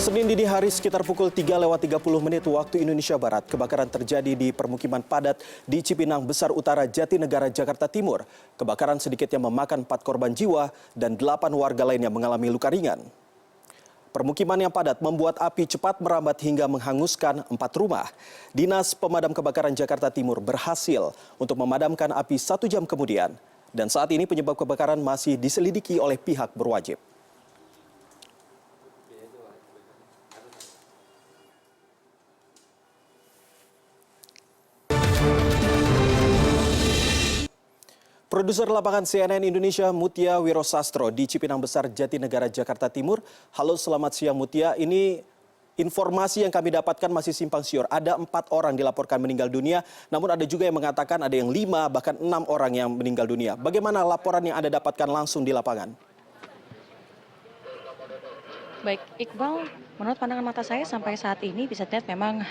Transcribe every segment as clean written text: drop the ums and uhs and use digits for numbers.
Senin dini hari sekitar pukul 3:30 waktu Indonesia Barat, kebakaran terjadi di permukiman padat di Cipinang Besar Utara, Jatinegara, Jakarta Timur. Kebakaran sedikitnya memakan 4 korban jiwa dan 8 warga lainnya mengalami luka ringan. Permukiman yang padat membuat api cepat merambat hingga menghanguskan 4 rumah. Dinas Pemadam Kebakaran Jakarta Timur berhasil untuk memadamkan api 1 jam kemudian. Dan saat ini penyebab kebakaran masih diselidiki oleh pihak berwajib. Produser lapangan CNN Indonesia Mutia Wirosastro di Cipinang Besar, Jatinegara, Jakarta Timur. Halo, selamat siang Mutia. Ini informasi yang kami dapatkan masih simpang siur. Ada 4 orang dilaporkan meninggal dunia, namun ada juga yang mengatakan ada yang 5 bahkan 6 orang yang meninggal dunia. Bagaimana laporan yang Anda dapatkan langsung di lapangan? Baik, Iqbal, menurut pandangan mata saya sampai saat ini bisa dilihat memang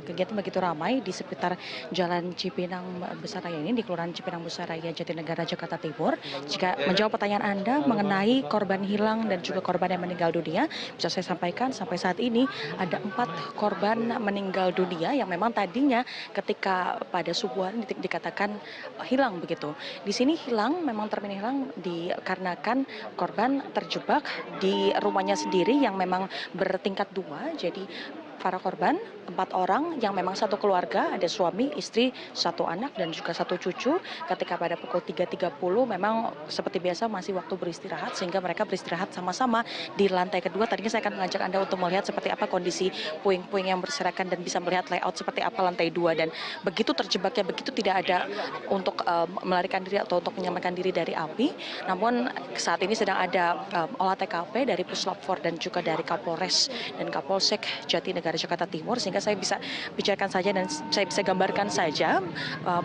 kegiatan begitu ramai di sekitar Jalan Cipinang Besar Raya ini, di Kelurahan Cipinang Besar Raya, Jatinegara, Jakarta Timur. Jika menjawab pertanyaan Anda mengenai korban hilang dan juga korban yang meninggal dunia, bisa saya sampaikan sampai saat ini ada 4 korban meninggal dunia yang memang tadinya ketika pada subuh hari dikatakan hilang begitu. Di sini hilang, memang termin hilang dikarenakan korban terjebak di rumahnya sendiri yang memang bertingkat 2. Jadi para korban 4 orang yang memang satu keluarga, ada suami, istri, 1 anak dan juga 1 cucu. Ketika pada pukul 3.30 memang seperti biasa masih waktu beristirahat, sehingga mereka beristirahat sama-sama di lantai kedua. Tadinya saya akan mengajak Anda untuk melihat seperti apa kondisi puing-puing yang berserakan dan bisa melihat layout seperti apa lantai 2, dan begitu terjebaknya, begitu tidak ada untuk melarikan diri atau untuk menyelamatkan diri dari api. Namun saat ini sedang ada olah TKP dari Puslap 4 dan juga dari Kapolres dan Kapolsek Jatinegara, Jakarta Timur, sehingga saya bisa bicarakan saja dan saya bisa gambarkan saja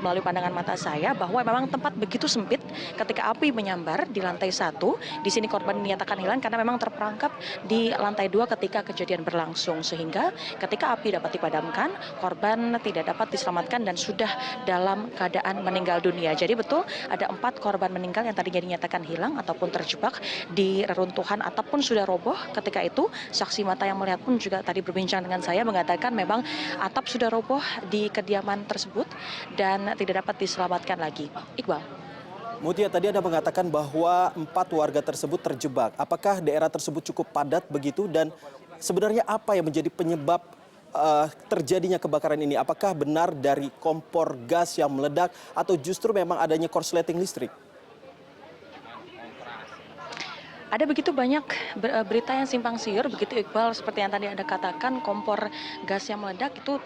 melalui pandangan mata saya bahwa memang tempat begitu sempit ketika api menyambar di lantai 1. Di sini korban dinyatakan hilang karena memang terperangkap di lantai 2 ketika kejadian berlangsung, sehingga ketika api dapat dipadamkan, korban tidak dapat diselamatkan dan sudah dalam keadaan meninggal dunia. Jadi betul ada 4 korban meninggal yang tadinya dinyatakan hilang ataupun terjebak di reruntuhan ataupun sudah roboh. Ketika itu saksi mata yang melihat pun juga tadi berbincang dengan saya mengatakan memang atap sudah roboh di kediaman tersebut dan tidak dapat diselamatkan lagi. Iqbal. Mutia, tadi Anda mengatakan bahwa 4 warga tersebut terjebak. Apakah daerah tersebut cukup padat begitu, dan sebenarnya apa yang menjadi penyebab terjadinya kebakaran ini? Apakah benar dari kompor gas yang meledak atau justru memang adanya korsleting listrik? Ada begitu banyak berita yang simpang siur begitu, Iqbal. Seperti yang tadi Anda katakan, kompor gas yang meledak itu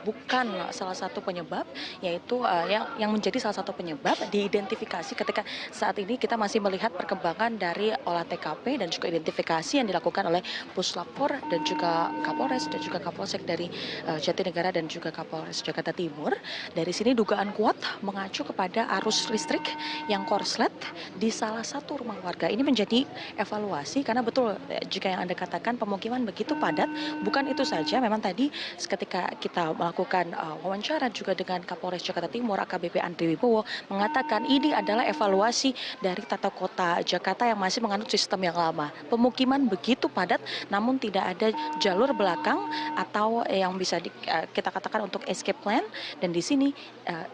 bukan salah satu penyebab, yaitu yang menjadi salah satu penyebab diidentifikasi ketika saat ini kita masih melihat perkembangan dari olah TKP dan juga identifikasi yang dilakukan oleh Puslap 4 dan juga Kapolres dan juga Kapolsek dari Jatinegara dan juga Kapolres Jakarta Timur. Dari sini dugaan kuat mengacu kepada arus listrik yang korslet di salah satu rumah warga. Ini menjadi evaluasi karena betul jika yang Anda katakan pemukiman begitu padat. Bukan itu saja, memang tadi ketika kita melakukan wawancara juga dengan Kapolres Jakarta Timur AKBP Andri Wibowo mengatakan ini adalah evaluasi dari tata kota Jakarta yang masih menganut sistem yang lama. Pemukiman begitu padat namun tidak ada jalur belakang atau yang bisa kita katakan untuk escape plan, dan di sini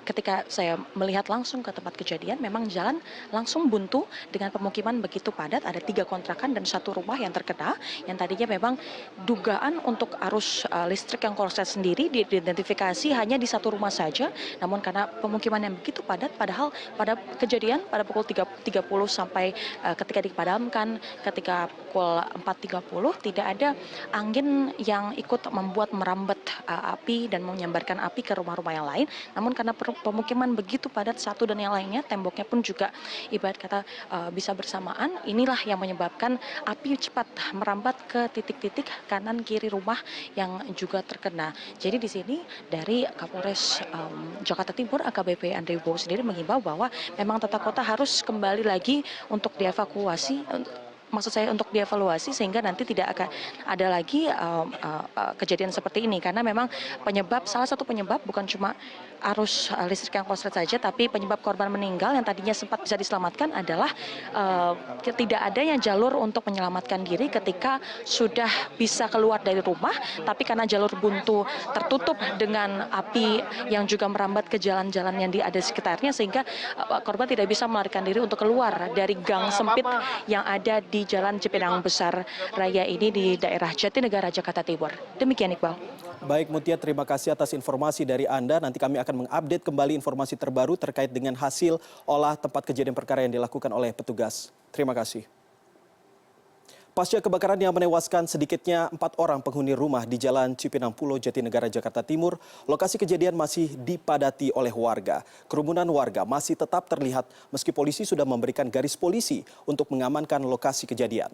ketika saya melihat langsung ke tempat kejadian memang jalan langsung buntu dengan pemukiman begitu padat. Ada 3 kontrakan dan 1 rumah yang terkena, yang tadinya memang dugaan untuk arus listrik yang korslet sendiri diidentifikasi hanya di 1 rumah saja. Namun karena pemukiman yang begitu padat, padahal pada kejadian pada pukul 3.30 sampai ketika dipadamkan ketika pukul 4.30 tidak ada angin yang ikut membuat merambat api dan menyambarkan api ke rumah-rumah yang lain. Namun karena pemukiman begitu padat satu dan yang lainnya, temboknya pun juga ibarat kata bisa bersamaan, inilah yang menyebabkan api cepat merambat ke titik-titik kanan kiri rumah yang juga terkena. Jadi di sini dari Kapolres Jakarta Timur AKBP Andri Wibowo sendiri mengimbau bahwa memang tata kota harus kembali lagi untuk dievakuasi maksud saya untuk dievaluasi sehingga nanti tidak akan ada lagi kejadian seperti ini, karena memang salah satu penyebab bukan cuma arus listrik yang korslet saja, tapi penyebab korban meninggal yang tadinya sempat bisa diselamatkan adalah tidak adanya jalur untuk menyelamatkan diri ketika sudah bisa keluar dari rumah, tapi karena jalur buntu tertutup dengan api yang juga merambat ke jalan-jalan yang ada di sekitarnya, sehingga korban tidak bisa melarikan diri untuk keluar dari gang sempit yang ada di Jalan Cipinang Besar Raya ini di daerah Jatinegara, Jakarta Timur. Demikian, Iqbal. Baik Mutia, terima kasih atas informasi dari Anda. Nanti kami akan mengupdate kembali informasi terbaru terkait dengan hasil olah tempat kejadian perkara yang dilakukan oleh petugas. Terima kasih. Pasca kebakaran yang menewaskan sedikitnya 4 orang penghuni rumah di Jalan Cipinang Pulau, Jatinegara, Jakarta Timur, lokasi kejadian masih dipadati oleh warga. Kerumunan warga masih tetap terlihat meski polisi sudah memberikan garis polisi untuk mengamankan lokasi kejadian.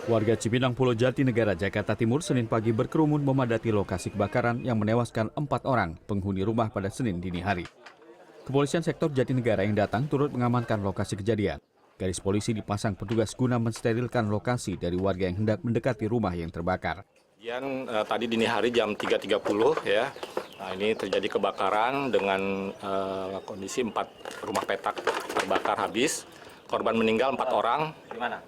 Warga Cipinang Pulau, Jatinegara, Jakarta Timur Senin pagi berkerumun memadati lokasi kebakaran yang menewaskan 4 orang penghuni rumah pada Senin dini hari. Kepolisian sektor Jatinegara yang datang turut mengamankan lokasi kejadian. Garis polisi dipasang petugas guna mensterilkan lokasi dari warga yang hendak mendekati rumah yang terbakar. Tadi dini hari jam 3.30 ya, ini terjadi kebakaran dengan kondisi 4 rumah petak terbakar habis. Korban meninggal 4 orang.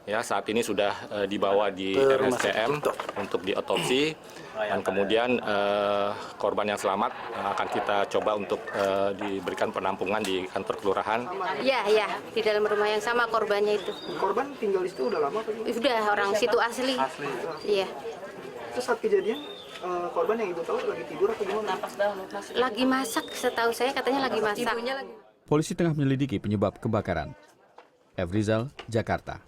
Ya, saat ini sudah dibawa di RSCM untuk diotopsi. Dan kemudian korban yang selamat akan kita coba untuk diberikan penampungan di kantor kelurahan. Iya, di dalam rumah yang sama korbannya itu. Korban tinggal di situ udah lama Pak? Sudah orang situ asli. Iya. Terus saat kejadian korban yang ibu tahu lagi tidur atau gimana? Lagi masak, setahu saya katanya lagi masak. Polisi tengah menyelidiki penyebab kebakaran. F. Rizal, Jakarta.